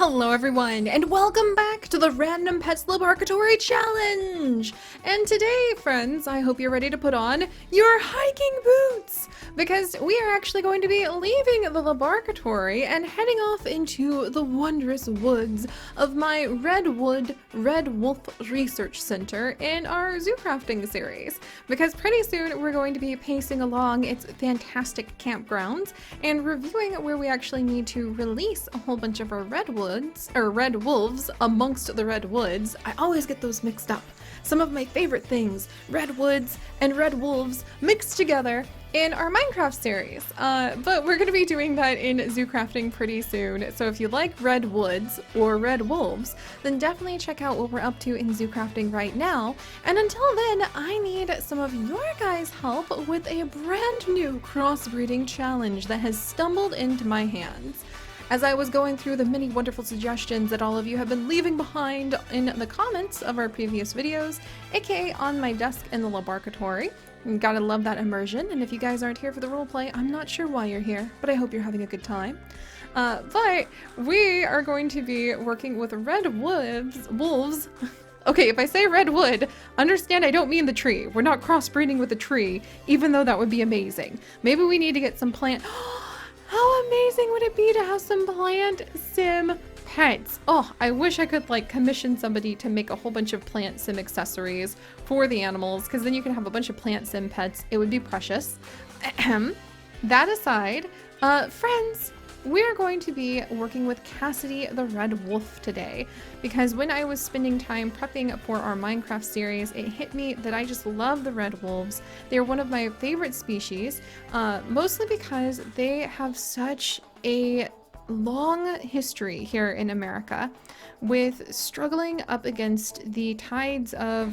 Hello everyone, and welcome back to the Random Pets LaBARKatory Challenge! And today, friends, I hope you're ready to put on your hiking boots! Because we are actually going to be leaving the LaBARKatory and heading off into the wondrous woods of my Redwood Red Wolf Research Center in our zoo crafting series. Because pretty soon we're going to be pacing along its fantastic campgrounds and reviewing where we actually need to release a whole bunch of our red wolves amongst the redwoods. I always get those mixed up. Some of my favorite things, redwoods and red wolves mixed together in our Minecraft series. But we're going to be doing that in zoo crafting pretty soon. So if you like redwoods or red wolves, then definitely check out what we're up to in zoo crafting right now. And until then, I need some of your guys' help with a brand new crossbreeding challenge that has stumbled into my hands. As I was going through the many wonderful suggestions that all of you have been leaving behind in the comments of our previous videos, aka on my desk in the LaBARKatory. Gotta love that immersion, and if you guys aren't here for the roleplay, I'm not sure why you're here, but I hope you're having a good time. But we are going to be working with red wolves. Okay, if I say redwood, understand I don't mean the tree. We're not crossbreeding with a tree, even though that would be amazing. Maybe we need to get some plant. How amazing would it be to have some plant sim pets? Oh, I wish I could like commission somebody to make a whole bunch of plant sim accessories for the animals, because then you can have a bunch of plant sim pets. It would be precious. That aside, friends, we're going to be working with Cassidy the Red Wolf today, because when I was spending time prepping for our Minecraft series, it hit me that I just love the red wolves. They're one of my favorite species, mostly because they have such a long history here in America with struggling up against the tides of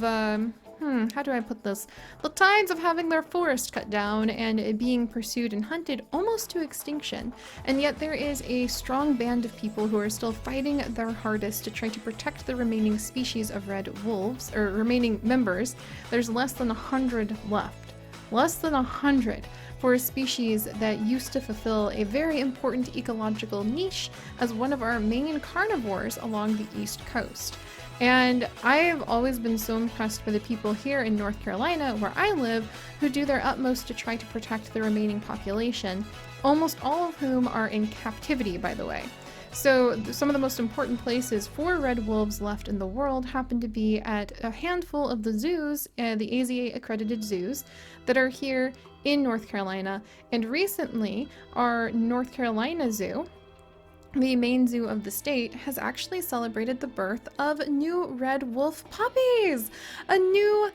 how do I put this? The tides of having their forest cut down and being pursued and hunted almost to extinction. And yet there is a strong band of people who are still fighting their hardest to try to protect the remaining species of red wolves, or remaining members. There's less than 100 left. Less than 100 for a species that used to fulfill a very important ecological niche as one of our main carnivores along the East Coast. And I've always been so impressed by the people here in North Carolina, where I live, who do their utmost to try to protect the remaining population, almost all of whom are in captivity, by the way. So some of the most important places for red wolves left in the world happen to be at a handful of the zoos, the AZA accredited zoos, that are here in North Carolina. And recently, our North Carolina Zoo, the main zoo of the state, has actually celebrated the birth of new red wolf puppies. A new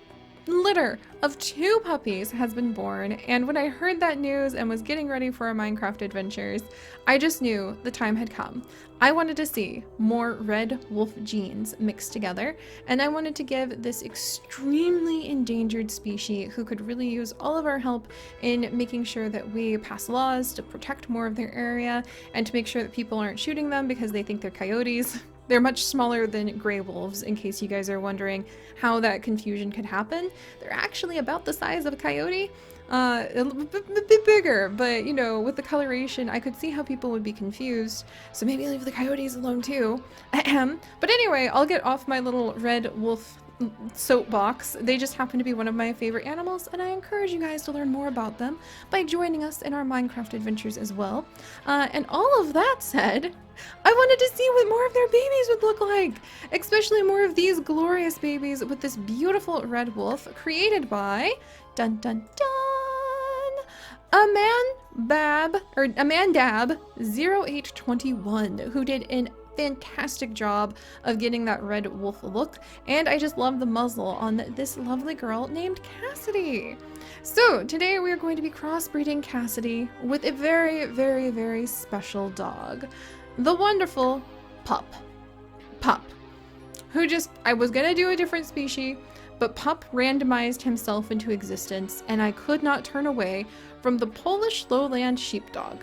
litter of 2 puppies has been born, and when I heard that news and was getting ready for our Minecraft adventures, I just knew the time had come. I wanted to see more red wolf genes mixed together, and I wanted to give this extremely endangered species, who could really use all of our help in making sure that we pass laws to protect more of their area and to make sure that people aren't shooting them because they think they're coyotes. They're much smaller than gray wolves, in case you guys are wondering how that confusion could happen. They're actually about the size of a coyote, a bit bigger, but you know, with the coloration, I could see how people would be confused. So maybe leave the coyotes alone too. But anyway, I'll get off my little red wolf soapbox. They just happen to be one of my favorite animals, and I encourage you guys to learn more about them by joining us in our Minecraft adventures as well. And all of that said, I wanted to see what more of their babies would look like, especially more of these glorious babies with this beautiful red wolf created by dun dun dun Amandab 0821, who did an fantastic job of getting that red wolf look, and I just love the muzzle on this lovely girl named Cassidy. So today we are going to be crossbreeding Cassidy with a very, very, very special dog, the wonderful Pup, who I was gonna do a different species, but Pup randomized himself into existence, and I could not turn away from the Polish lowland sheepdog,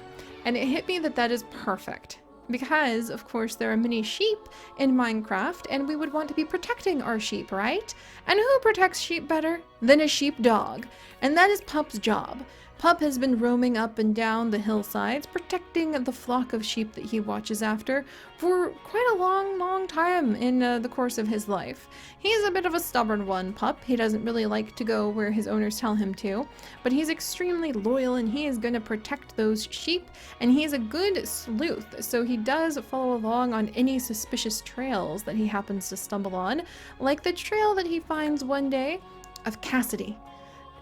and it hit me that that is perfect. Because, of course, there are many sheep in Minecraft, and we would want to be protecting our sheep, right? And who protects sheep better than a sheepdog? And that is Pup's job. Pup has been roaming up and down the hillsides, protecting the flock of sheep that he watches after for quite a long time in the course of his life. He's a bit of a stubborn one, Pup. He doesn't really like to go where his owners tell him to, but he's extremely loyal and he is going to protect those sheep, and he's a good sleuth, so he does follow along on any suspicious trails that he happens to stumble on, like the trail that he finds one day of Cassidy.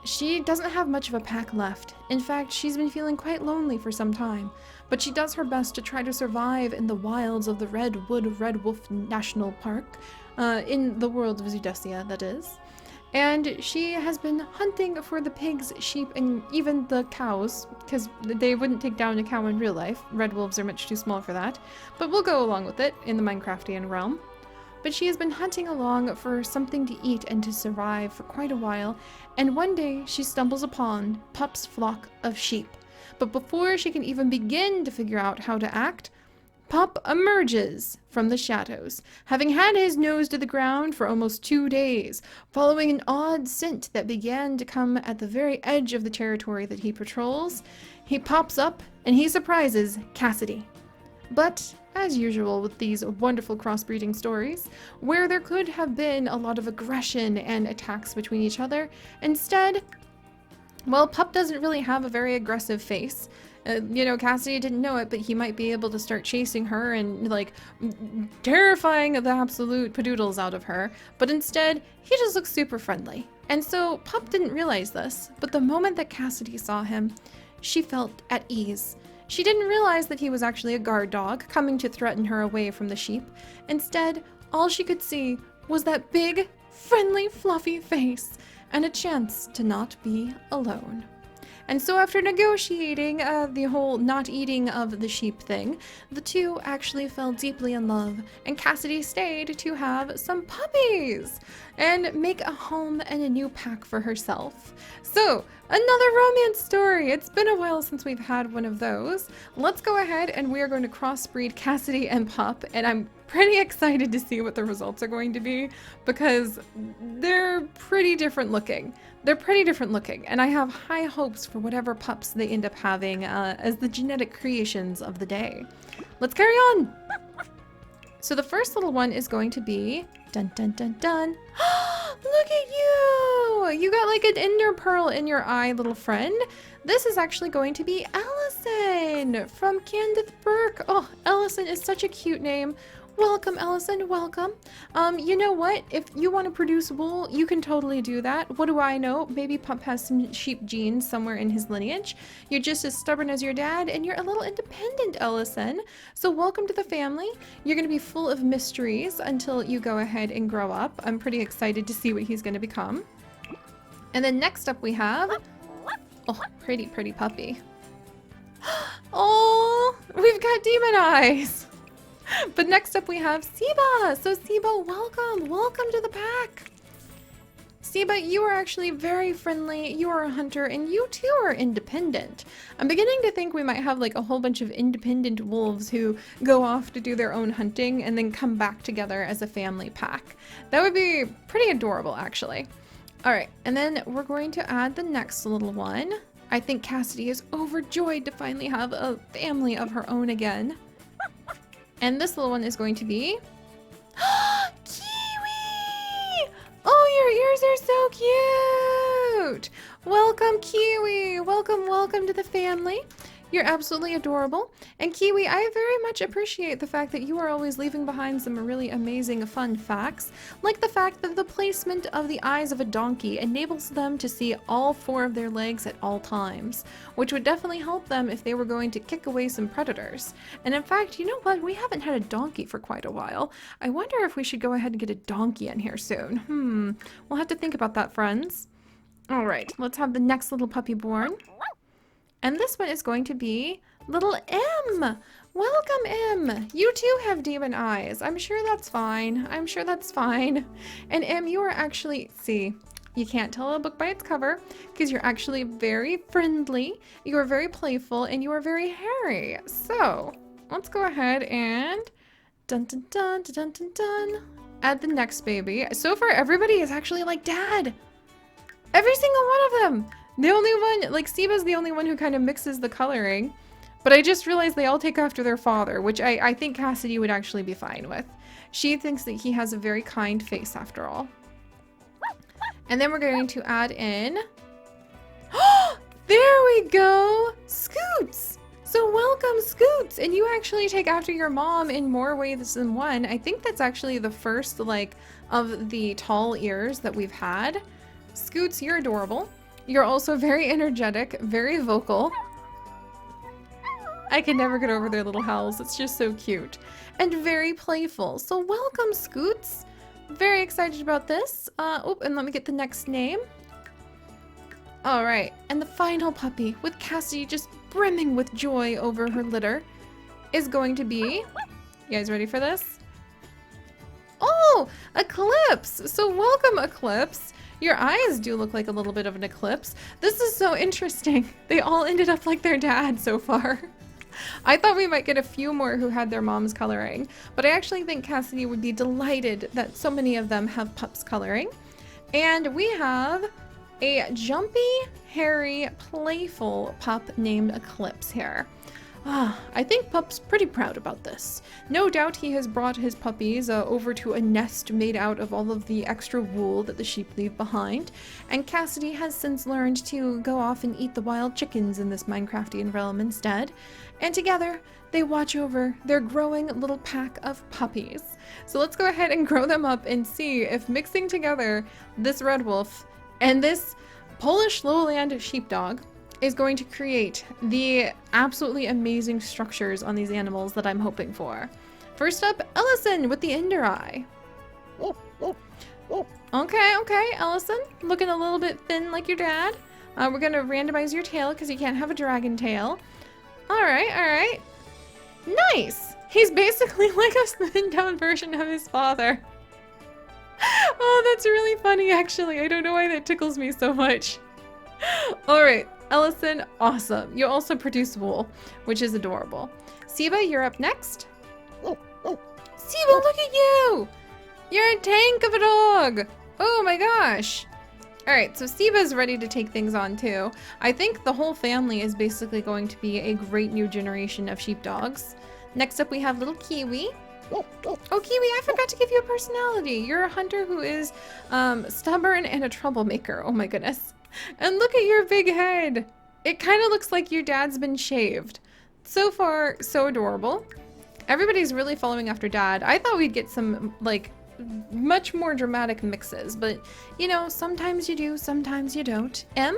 She doesn't have much of a pack left. In fact, she's been feeling quite lonely for some time, but she does her best to try to survive in the wilds of the Redwood Red Wolf National Park, in the world of Zudesia, that is. And she has been hunting for the pigs, sheep, and even the cows, because they wouldn't take down a cow in real life. Red wolves are much too small for that, but we'll go along with it in the Minecraftian realm. But she has been hunting along for something to eat and to survive for quite a while, and one day she stumbles upon Pup's flock of sheep. But before she can even begin to figure out how to act, Pup emerges from the shadows, having had his nose to the ground for almost 2 days, following an odd scent that began to come at the very edge of the territory that he patrols. He pops up and he surprises Cassidy. But as usual with these wonderful crossbreeding stories, where there could have been a lot of aggression and attacks between each other, instead, well, Pup doesn't really have a very aggressive face. Cassidy didn't know it, but he might be able to start chasing her and, like, terrifying the absolute padoodles out of her. But instead, he just looks super friendly. And so Pup didn't realize this, but the moment that Cassidy saw him, she felt at ease. She didn't realize that he was actually a guard dog coming to threaten her away from the sheep. Instead, all she could see was that big, friendly, fluffy face and a chance to not be alone. And so after negotiating the whole not eating of the sheep thing, the two actually fell deeply in love, and Cassidy stayed to have some puppies and make a home and a new pack for herself. So, another romance story. It's been a while since we've had one of those. Let's go ahead and we are going to crossbreed Cassidy and Pup, and I'm pretty excited to see what the results are going to be because they're pretty different looking. And I have high hopes for whatever pups they end up having as the genetic creations of the day. Let's carry on! So the first little one is going to be... Dun dun dun dun! Look at you! You got like an ender pearl in your eye, little friend. This is actually going to be Ellison from Candace Burke. Oh, Ellison is such a cute name. Welcome, Ellison, welcome. You know what? If you want to produce wool, you can totally do that. What do I know? Maybe Pup has some sheep genes somewhere in his lineage. You're just as stubborn as your dad, and you're a little independent, Ellison. So welcome to the family. You're going to be full of mysteries until you go ahead and grow up. I'm pretty excited to see what he's going to become. And then next up we have... Oh, pretty puppy. Oh, we've got demon eyes. But next up we have Seba. So Seba, welcome to the pack. Seba, you are actually very friendly. You are a hunter and you too are independent. I'm beginning to think we might have like a whole bunch of independent wolves who go off to do their own hunting and then come back together as a family pack. That would be pretty adorable actually. All right, and then we're going to add the next little one. I think Cassidy is overjoyed to finally have a family of her own again. And this little one is going to be... Kiwi! Oh, your ears are so cute! Welcome, Kiwi! Welcome to the family. You're absolutely adorable. And Kiwi, I very much appreciate the fact that you are always leaving behind some really amazing fun facts, like the fact that the placement of the eyes of a donkey enables them to see all 4 of their legs at all times, which would definitely help them if they were going to kick away some predators. And in fact, you know what? We haven't had a donkey for quite a while. I wonder if we should go ahead and get a donkey in here soon. We'll have to think about that, friends. All right, let's have the next little puppy born. And this one is going to be little M. Welcome, M. You too have demon eyes. I'm sure that's fine. And M, you are actually, see, you can't tell a book by its cover because you're actually very friendly, you are very playful, and you are very hairy. So let's go ahead and dun dun dun dun dun dun. Add the next baby. So far, everybody is actually like dad. Every single one of them. The only one, like Siba's the only one who kind of mixes the coloring. But I just realized they all take after their father, which I think Cassidy would actually be fine with. She thinks that he has a very kind face after all. And then we're going to add in... There we go! Scoots! So welcome, Scoots! And you actually take after your mom in more ways than one. I think that's actually the first, like, of the tall ears that we've had. Scoots, you're adorable. You're also very energetic, very vocal. I can never get over their little howls. It's just so cute. And very playful. So welcome, Scoots. Very excited about this. Oh, and let me get the next name. All right, and the final puppy, with Cassie just brimming with joy over her litter, is going to be... You guys ready for this? Oh, Eclipse! So welcome, Eclipse. Your eyes do look like a little bit of an eclipse. This is so interesting. They all ended up like their dad so far. I thought we might get a few more who had their mom's coloring, but I actually think Cassidy would be delighted that so many of them have pups coloring. And we have a jumpy, hairy, playful pup named Eclipse here. I think Pup's pretty proud about this. No doubt he has brought his puppies over to a nest made out of all of the extra wool that the sheep leave behind, and Cassidy has since learned to go off and eat the wild chickens in this Minecraftian realm instead, and together they watch over their growing little pack of puppies. So let's go ahead and grow them up and see if mixing together this red wolf and this Polish lowland sheepdog is going to create the absolutely amazing structures on these animals that I'm hoping for. First up, Ellison with the Ender Eye. Okay, Ellison, looking a little bit thin like your dad. We're gonna randomize your tail because you can't have a dragon tail. All right. Nice. He's basically like a slimmed down version of his father. Oh, that's really funny, actually. I don't know why that tickles me so much. All right, Ellison, awesome. You also produce wool, which is adorable. Siba, you're up next. Siba, look at you! You're a tank of a dog! Oh my gosh! Alright, so Siba's ready to take things on too. I think the whole family is basically going to be a great new generation of sheepdogs. Next up we have little Kiwi. Oh, Kiwi, I forgot to give you a personality. You're a hunter who is stubborn and a troublemaker. Oh my goodness. And look at your big head. It kind of looks like your dad's been shaved. So far, so adorable. Everybody's really following after Dad. I thought we'd get some, like, much more dramatic mixes, but, you know, sometimes you do, sometimes you don't. M?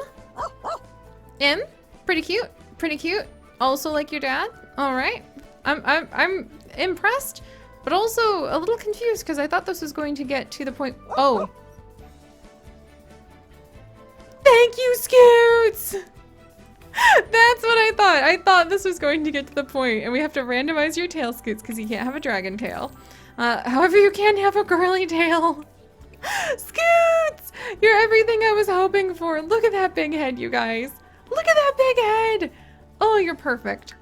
Pretty cute. Pretty cute. Also like your dad. All right. I'm impressed, but also a little confused because I thought this was going to get to the point. Oh. Thank you, Scoots! That's what I thought. I thought this was going to get to the point, and we have to randomize your tail, Scoots, because you can't have a dragon tail. However, you can have a girly tail. Scoots! You're everything I was hoping for. Look at that big head, you guys. Look at that big head. Oh, you're perfect.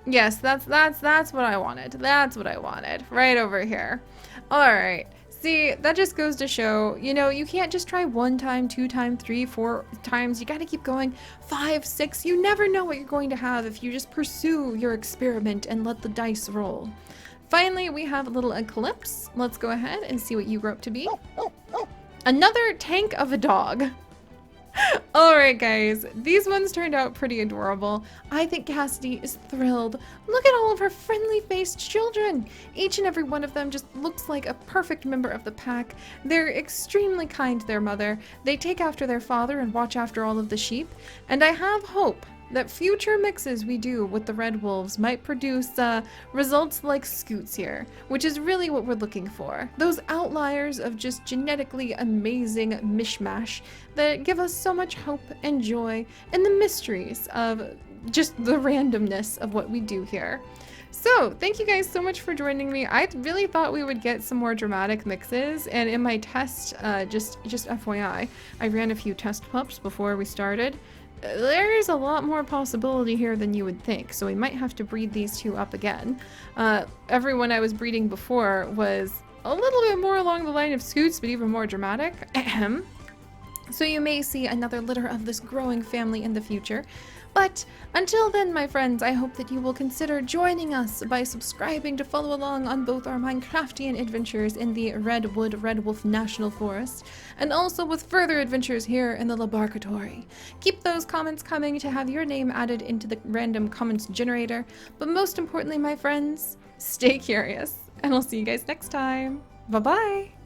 Yes, that's what I wanted. That's what I wanted. Right over here. All right. See, that just goes to show, you know, you can't just try 1 time, 2 times, 3, 4 times. You got to keep going 5, 6. You never know what you're going to have if you just pursue your experiment and let the dice roll. Finally, we have a little Eclipse. Let's go ahead and see what you grow up to be. Another tank of a dog. Alright guys, these ones turned out pretty adorable. I think Cassidy is thrilled. Look at all of her friendly-faced children. Each and every one of them just looks like a perfect member of the pack. They're extremely kind to their mother. They take after their father and watch after all of the sheep. And I have hope that future mixes we do with the red wolves might produce results like Scoots here, which is really what we're looking for. Those outliers of just genetically amazing mishmash that give us so much hope and joy and the mysteries of just the randomness of what we do here. So, thank you guys so much for joining me. I really thought we would get some more dramatic mixes, and in my test, just FYI, I ran a few test pups before we started. There's a lot more possibility here than you would think, so we might have to breed these two up again. Everyone I was breeding before was a little bit more along the line of Scoots, but even more dramatic. So you may see another litter of this growing family in the future. But until then, my friends, I hope that you will consider joining us by subscribing to follow along on both our Minecraftian adventures in the Redwood Red Wolf National Forest, and also with further adventures here in the LaBARKatory. Keep those comments coming to have your name added into the random comments generator. But most importantly, my friends, stay curious, and I'll see you guys next time. Bye-bye!